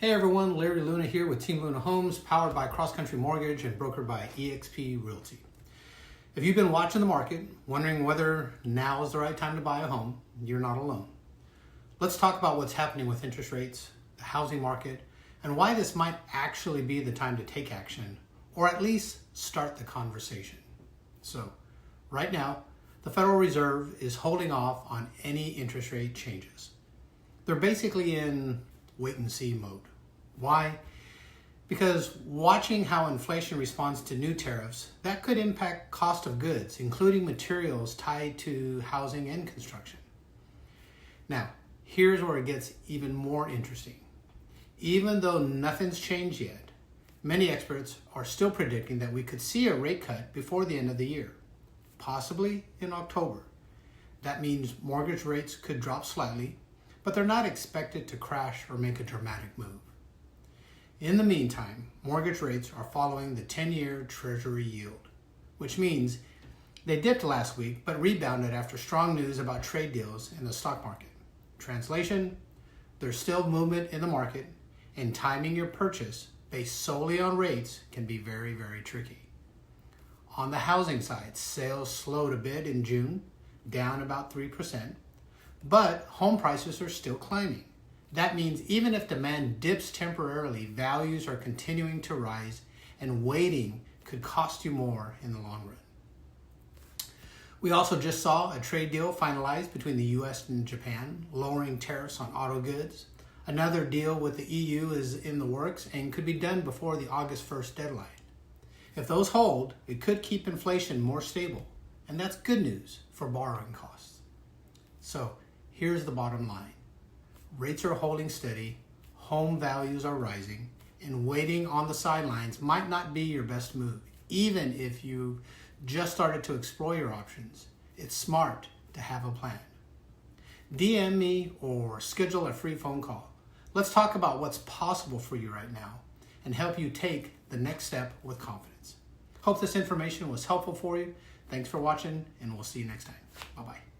Hey everyone, Larry Luna here with Team Luna Homes, powered by Cross Country Mortgage and brokered by eXp Realty. If you've been watching the market, wondering whether now is the right time to buy a home, you're not alone. Let's talk about what's happening with interest rates, the housing market, and why this might actually be the time to take action, or at least start the conversation. So, right now, the Federal Reserve is holding off on any interest rate changes. They're basically in wait-and-see mode. Why? Because watching how inflation responds to new tariffs, that could impact cost of goods, including materials tied to housing and construction. Now, here's where it gets even more interesting. Even though nothing's changed yet, many experts are still predicting that we could see a rate cut before the end of the year, possibly in October. That means mortgage rates could drop slightly, but they're not expected to crash or make a dramatic move. In the meantime, mortgage rates are following the 10-year Treasury yield, which means they dipped last week but rebounded after strong news about trade deals in the stock market. Translation, there's still movement in the market, and timing your purchase based solely on rates can be very, very tricky. On the housing side, sales slowed a bit in June, down about 3%, but home prices are still climbing. That means even if demand dips temporarily, values are continuing to rise, and waiting could cost you more in the long run. We also just saw a trade deal finalized between the US and Japan, lowering tariffs on auto goods. Another deal with the EU is in the works and could be done before the August 1st deadline. If those hold, it could keep inflation more stable, and that's good news for borrowing costs. So here's the bottom line. Rates are holding steady, home values are rising, and waiting on the sidelines might not be your best move. Even if you just started to explore your options, it's smart to have a plan. DM me or schedule a free phone call. Let's talk about what's possible for you right now and help you take the next step with confidence. Hope this information was helpful for you. Thanks for watching, and we'll see you next time. Bye-bye.